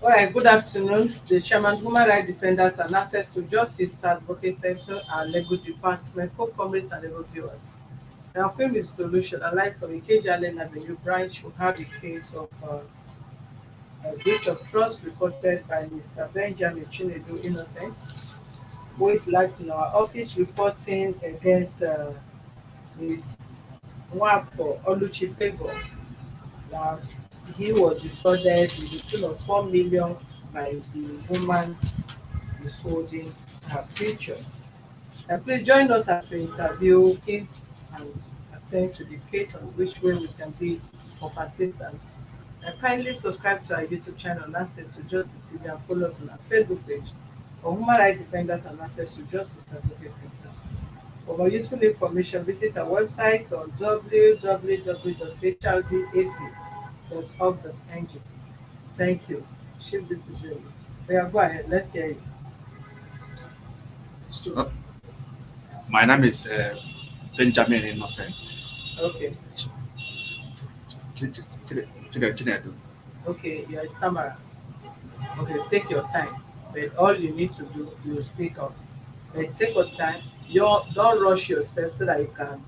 All right, good afternoon. The Chairman, Human Rights Defenders and Access to Justice Advocate Center and Legal Department, co-comrades and legal viewers. Now, Queen is Solution, alive from Ikeja Allen Avenue branch, will have a case of a breach of trust reported by Mr. Benjamin Chinedu Innocent, who is live in our office reporting against Ms. Nwafo Oluche Favour. Now, he was defrauded to the tune of 4 million by the woman withholding her picture. Please join us as we interview him and attend to the case on which way we can be of assistance. Kindly subscribe to our YouTube channel on Access to Justice TV and follow us on our Facebook page for Human Rights Defenders and Access to Justice Advocate Center. For more useful information, visit our website on www.hrdac.org.ng. Thank you. Should be prepared. Yeah, go ahead. Let's hear you. So, my name is Benjamin Innocent. Okay. Chinedu. Okay, you're a stammerer. Okay, take your time. But all you need to do, you speak up. But take your time. Don't rush yourself so that you can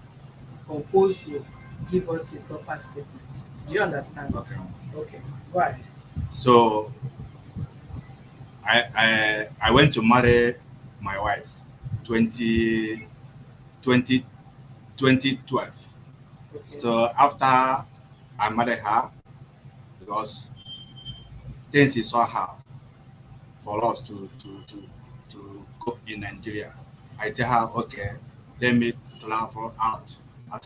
compose to give us a proper statement. Do you understand? Okay. Okay. Why? So I went to marry my wife 20, 20 2012. Okay. So after I married her, because things is so hard for us to cope in Nigeria, I tell her, okay, let me travel out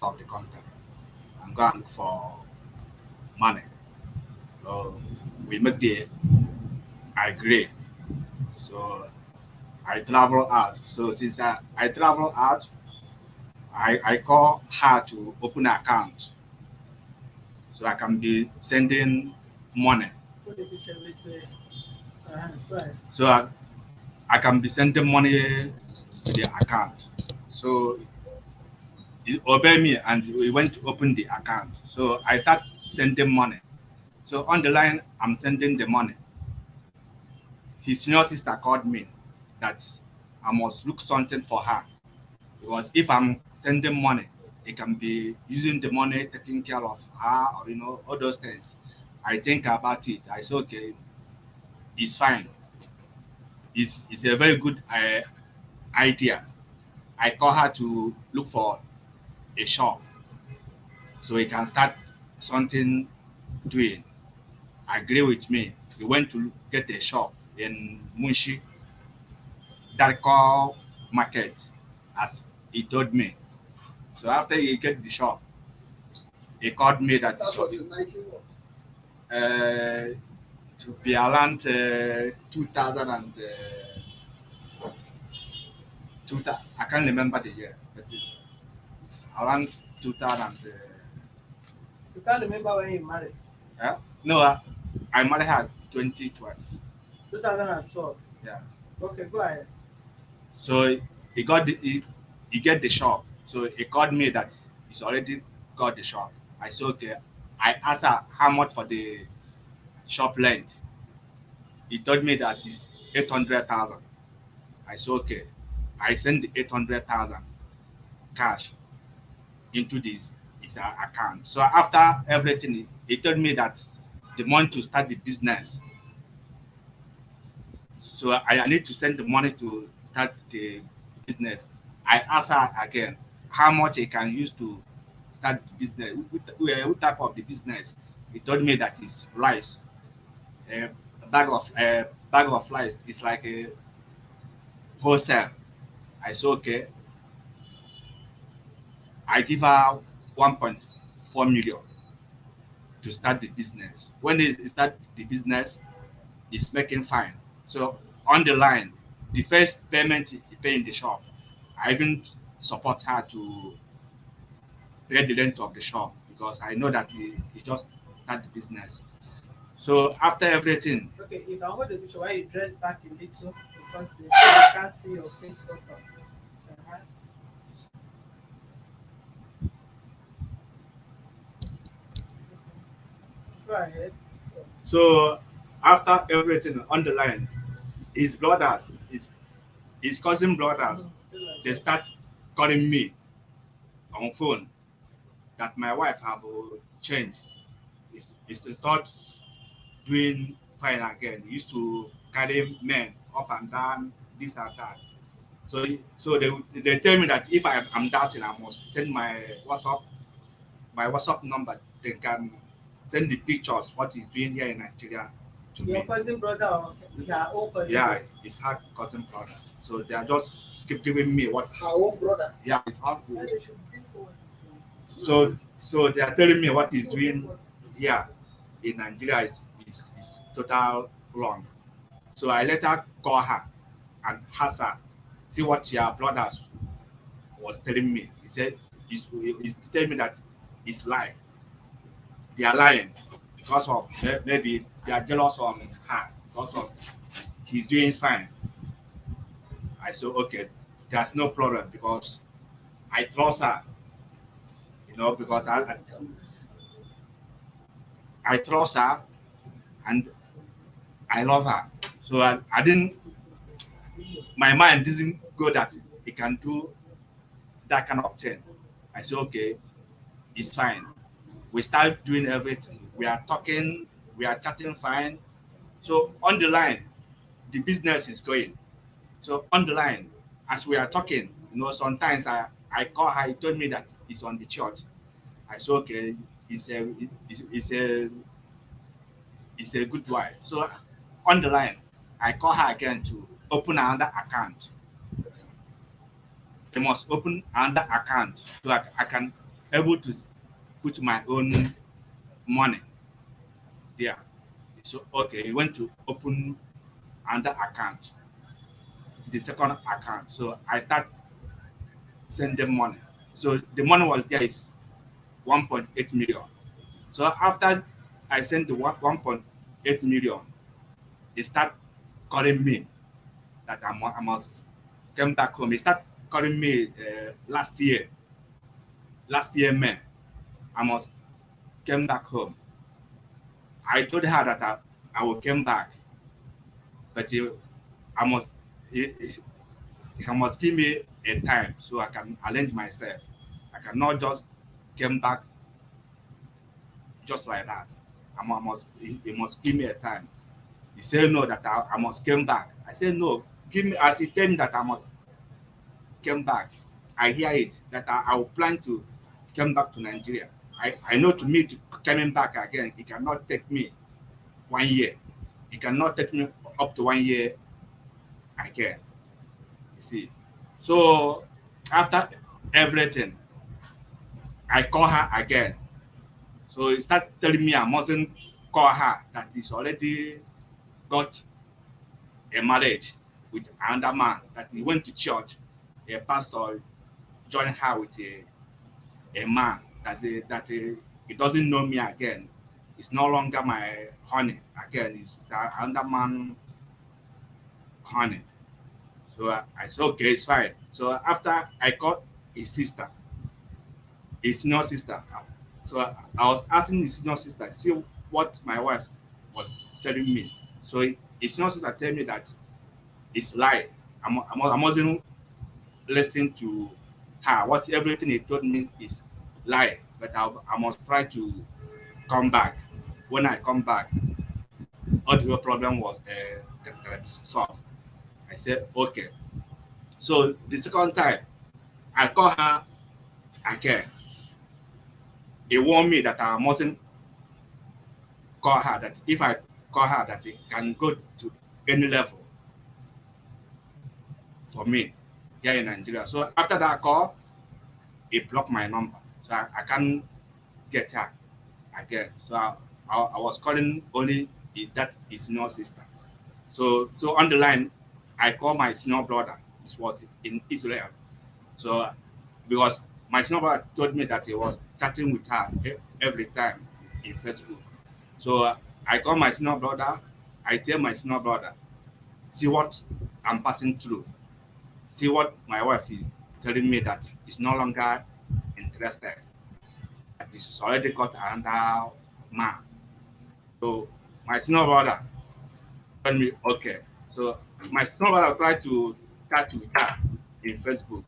of the country and go and look for money. So we make the agree. So I travel out. So since I travel out, I call her to open an account so I can be sending money. Put the picture between right. So I can be sending money to the account. So he obeyed me and we went to open the account. So I start sending money. So on the line, I'm sending the money. His senior sister called me that I must look something for her. Because if I'm sending money, it can be using the money, taking care of her, or all those things. I think about it. I say, okay, it's fine. It's a very good idea. I call her to look for a shop so he can start something doing. Agree with me. He went to get a shop in Munshi, Darko Market, as he told me. So after he get the shop, he called me that was in 19 what? To be around 2000 and 2000, I can't remember the year, but it's around 2000. You can't remember when you married. No, I married her 2012. 2012. Yeah. Okay, go ahead. So he got he get the shop. So he called me that he's already got the shop. I said okay. I asked her how much for the shop length. He told me that it's 800,000. I said okay. I sent the 800,000 cash into his account. So after everything, he told me that the money to start the business. So I need to send the money to start the business. I asked her again how much he can use to start the business. What type of the business? He told me that it's rice. A bag of rice is like a wholesale. I said okay. I give her 1.4 million to start the business. When he start the business, it's making fine. So on the line, the first payment he pay in the shop, I even support her to pay the rent of the shop because I know that he just start the business. So after everything, Okay, you can hold the picture while you dress back a little because they say they can't see your face proper. Uh-huh. Go ahead. so After everything on the line, his brothers, his cousin brothers, they start calling me on phone that my wife have changed. Is to start doing fine again. He used to carry men up and down, this and that. So they tell me that if I'm doubting, I must send my WhatsApp number. They can send the pictures what he's doing here in Nigeria to Your me. cousin brother or your own cousin? Yeah, it's her cousin brother. So they are just giving me what Her own brother. yeah, it's her. So they are telling me what he's doing here in Nigeria is total wrong. So I let her call her and ask her, see what your brothers was telling me. He said he's telling me that it's lie. They are lying because of maybe they are jealous on her because of he's doing fine. I said okay, there's no problem because I trust her, because I trust her and I love her. So I didn't, my mind didn't go that he can do that kind of thing. I said, okay, it's fine. We start doing everything. We are talking, we are chatting fine. So on the line, the business is going. So on the line, as we are talking, sometimes I call her, he told me that he's on the church. I said, okay, he's a good wife. So on the line, I call her again to open another account. They must open another account so I can able to put my own money there. So okay, he went to open another account, the second account. So I start sending money. So the money was there is 1.8 million. So after I sent the 1.8 million, he start calling me that I must come back home. He start calling me last year May. I must come back home. I told her that I will come back, but I must he, he must give me a time so I can arrange myself. I cannot just come back just like that. He must give me a time. He said no, that I must come back. I said no, give me as he tell me that I must come back. I hear it that I will plan to come back to Nigeria. I know to me to coming back again, it cannot take me 1 year. It cannot take me up to 1 year again. You see. So after everything, I call her again. So he start telling me I mustn't call her, that he's already got a marriage with another man, that he went to church, a pastor joined her with a man he doesn't know me again. It's no longer my honey again. It's another man honey. So I said, okay, it's fine. So after I called his sister, his senior sister. So I was asking his senior sister, see what my wife was telling me. So his senior sister tell me that it's lie. I wasn't listening to her. What everything he told me is lie. But I must try to come back. When I come back, all the problem was can be solved. I said, okay. So the second time, I call her again. He warned me that I mustn't call her, that if I call her, that it can go to any level for me here in Nigeria. So after that call, he blocked my number. So I can't get her again. So I was calling only that his senior sister. So on the line, I called my senior brother. This was in Israel. So because my senior brother told me that he was chatting with her every time in Facebook. So I call my senior brother. I tell my senior brother, see what I'm passing through. See what my wife is telling me, that is no longer interested. That she's already got another man. So my senior brother told me, okay. So my small brother tried to chat with her in Facebook.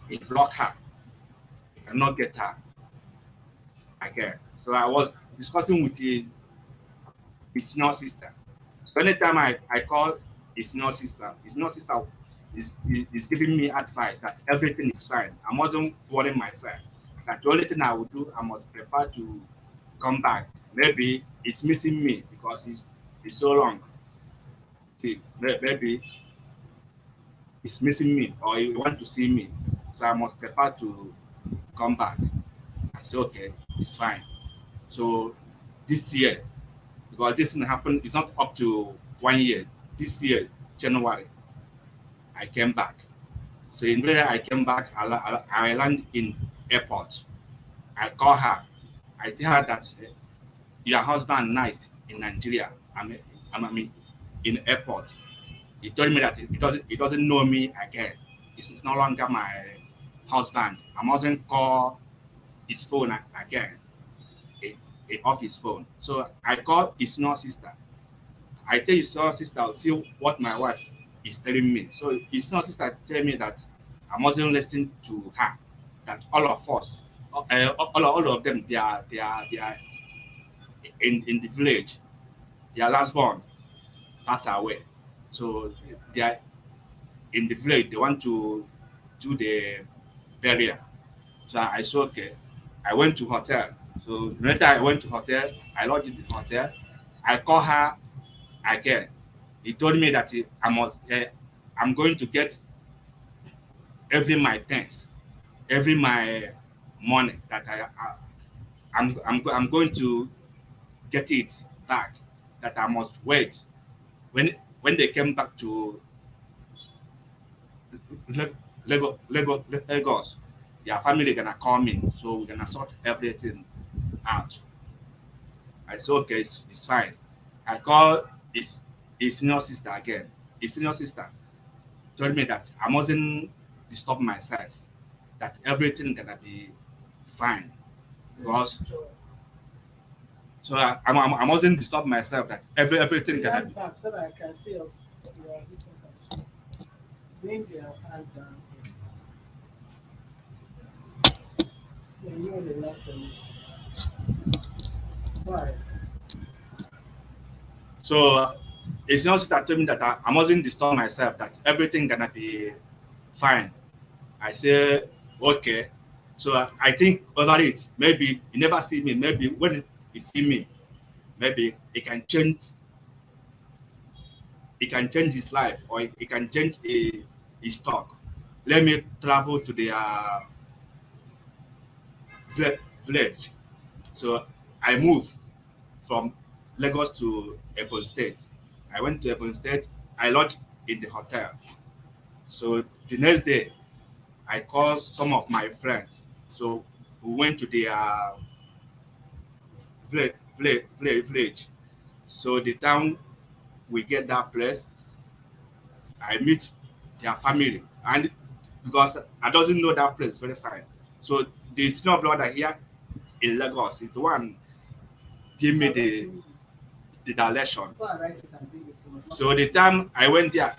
He blocked her. He cannot get her again. So I was discussing with his senior sister. So anytime I call his senior sister is giving me advice that everything is fine. I wasn't worrying myself. That the only thing I would do, I must prepare to come back. Maybe it's missing me because it's so long. See, maybe it's missing me or he want to see me. So I must prepare to come back. I said, okay, it's fine. So this year, because this thing happened, it's not up to 1 year. This year, January, I came back. So in where I came back, I land in airport. I call her. I tell her that your husband night in Nigeria. I mean, in airport. He told me that he doesn't know me again. It's no longer my husband. I mustn't call his phone again. Off his phone. So I called his senior sister. I tell his senior sister, see what my wife is telling me. So his senior sister tell me that I mustn't listen to her. That all of us, all of them, they are in the village. Their last born pass away. So they are in the village. They want to do the burial. So I said okay. I went to hotel. So later I went to hotel. I lodged in the hotel. I call her again. He told me that I'm going to get every my things, every my money that I'm going to get it back. That I must wait when they came back to Lagos. Their family gonna call me, so we're gonna sort everything out. I said okay, it's fine. I called his senior sister again. His senior sister told me that I mustn't disturb myself, that everything gonna be fine. Because so I mustn't disturb myself that everything gonna Relax be. back so that I can see your this condition. Bring your hand down here. Then you relax a little. Why? So his senior sister told me that I mustn't disturb myself, that everything gonna be fine. I say okay. So I think over it. Maybe he never see me. Maybe when he see me, maybe he can change his life, or he can change his talk. Let me travel to the village. So I moved from Lagos to Ebonyi State. I went to Ebonyi State. I lodged in the hotel. So the next day, I called some of my friends. So we went to the village. So the time we get that place, I meet their family, and because I doesn't know that place very fine. So the senior brother here in Lagos is the one give me the direction. Go and write it and bring it to me. So the time I went there,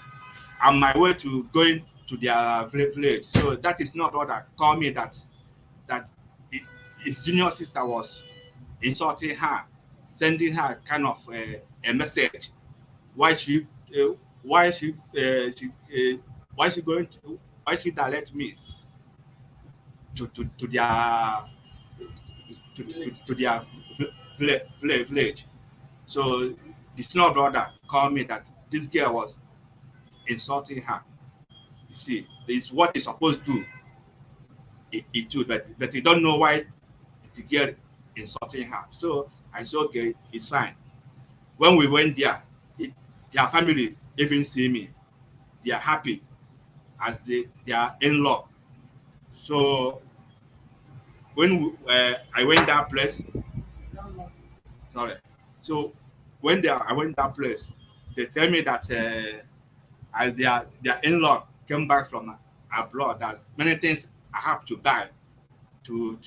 on my way to going to their village. So that is not brother called me that his junior sister was insulting her, sending her kind of a message. Why she why why she going to why she direct me to their to their village. So the senior brother called me that this girl was insulting her. You see, this is what he's supposed to do. He do, but he don't know why the girl insulting her. So I said, okay, it's fine. When we went there, their family even see me. They are happy as they are in-law. So I went that place, sorry. So when I went that place, they tell me that as their in-law came back from abroad, that many things I have to buy to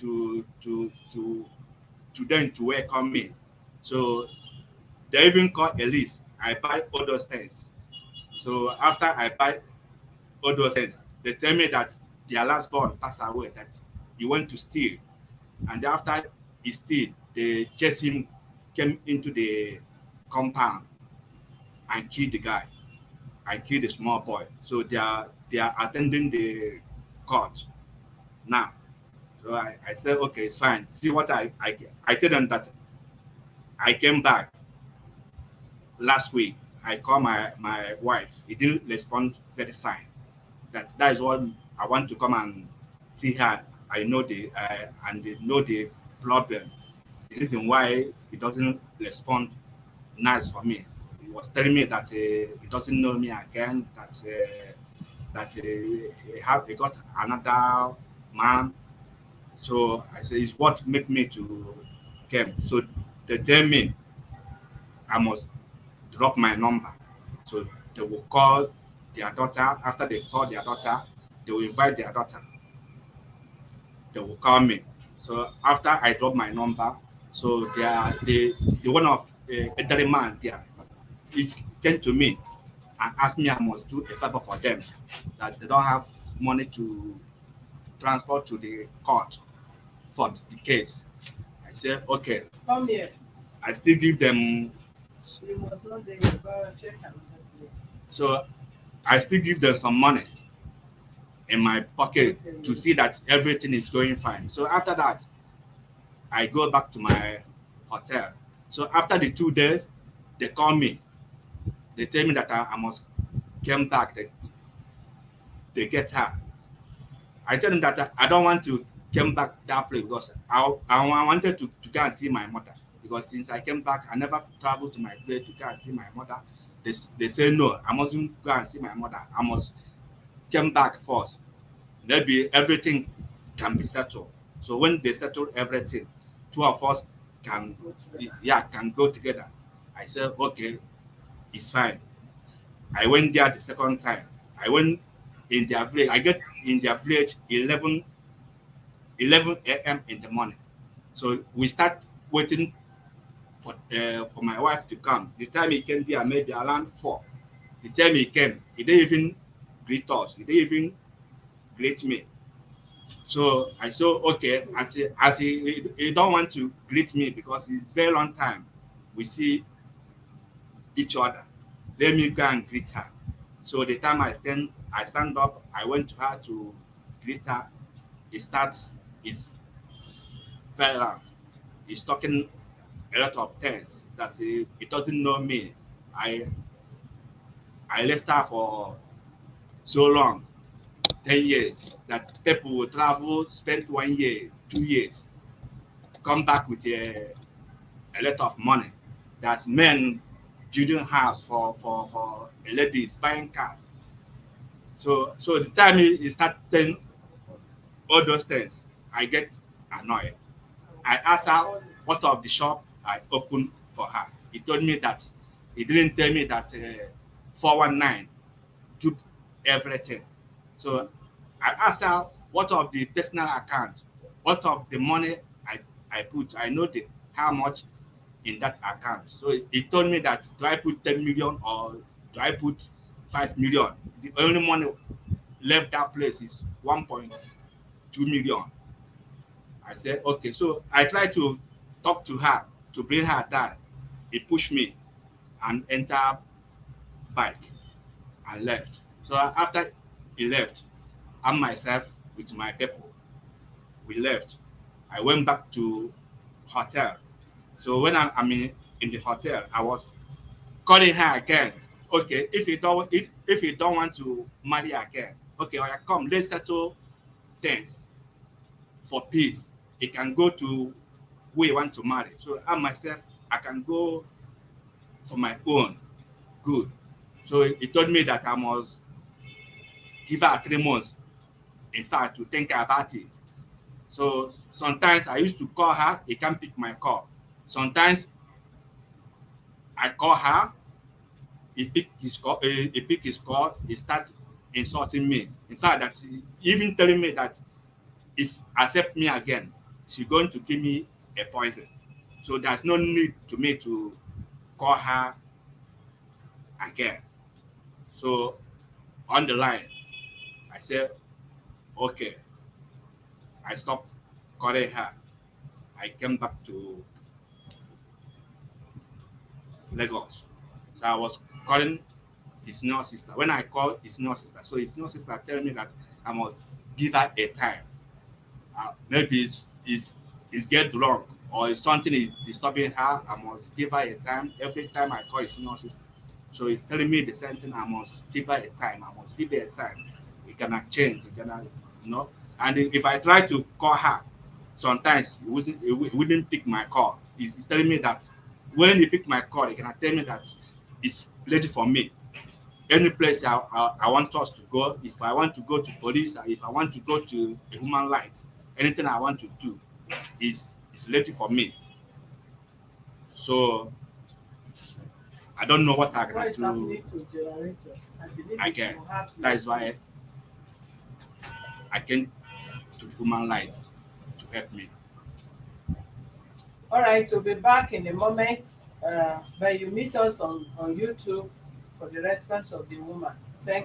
them to welcome me. So they even called Elise I buy all those things. So after I buy all those things, they tell me that their last born passed away, that he went to steal. And after he steal, they chase him, came into the compound and killed the guy and killed the small boy. So they are attending the court now. So I said, okay, it's fine. See what I tell them that I came back last week. I called my wife. He didn't respond very fine. That is what I want to come and see her. I know and they know the problem. The reason why he doesn't respond nice for me. He was telling me that he doesn't know me again. That he got another man. So I said, it's what made me to come. So they tell me I must drop my number. So they will call their daughter. After they call their daughter, they will invite their daughter. They will call me. So after I drop my number, so the one of elderly man there, he came to me and asked me I must do a favor for them, that they don't have money to transport to the court for the case. I said, okay. Come here. I still give them. You must not dey go check another place. So I still give them some money in my pocket to see that everything is going fine. So after that, I go back to my hotel. So after the 2 days, they call me. They tell me that I must come back. They get her. I tell them that I don't want to come back that place because I wanted to go and see my mother. Because since I came back, I never traveled to my village to go and see my mother. They say no, I mustn't go and see my mother. I must come back first. Maybe everything can be settled. So when they settle everything, two of us can go together. I said, okay, it's fine. I went there the second time. I went in their village. I get in their village 11 a.m. in the morning. So we start waiting for my wife to come. The time he came there, maybe around 4. The time he came, he didn't even greet us. He didn't even greet me. So I said, okay, as he don't want to greet me because it's very long time we see each other. Let me go and greet her. So the time I stand up, I went to her to greet her. He starts his very loud. He's talking a lot of things that he doesn't know me. I left her for so long, 10 years, that people will travel, spend 1 year, 2 years, come back with a lot of money. That's men building house for ladies, buying cars. So the time he start saying all those things, I get annoyed. I asked her what of the shop I opened for her. He told me that he didn't tell me that 419 took everything. So I asked her what of the personal account, what of the money I put. I know how much in that account. So he told me that do I put 10 million or do I put 5 million? The only money left that place is 1.2 million. I said, okay. So I tried to talk to her to bring her down. He pushed me and entered bike and left. So after he left, I myself with my people, we left. I went back to hotel. So when I'm in the hotel, I was calling her again. Okay, if you don't want to marry again, okay, come, let's settle things for peace. It can go to who you want to marry. So I myself, I can go for my own good. So he told me that I must give her 3 months, in fact, to think about it. So sometimes I used to call her, he can't pick my call. Sometimes I call her, he start insulting me. In fact, that he even telling me that if accept me again, she's going to give me a poison. So there's no need to me to call her again. So on the line, I said, okay, I stopped calling her. I came back to Lagos. So I was calling his senior sister. When I called his senior sister, so his senior sister telling me that I must give her a time. Maybe it's get drunk or if something is disturbing her, I must give her a time. Every time I call his senior sister, so he's telling me the same thing. I must give her a time. I must give her a time. It cannot change. It cannot, you know. And if I try to call her, sometimes he wouldn't pick my call. He's telling me that when he pick my call, he cannot tell me that it's ready for me. Any place I want us to go, if I want to go to police, if I want to go to a human rights, anything I want to do is ready for me. So I don't know what I What can is do happening to generator? I believe it again. will have That is why I came to human rights to help me. All right, we'll be back in a moment. But you meet us on YouTube for the response of the woman. Thank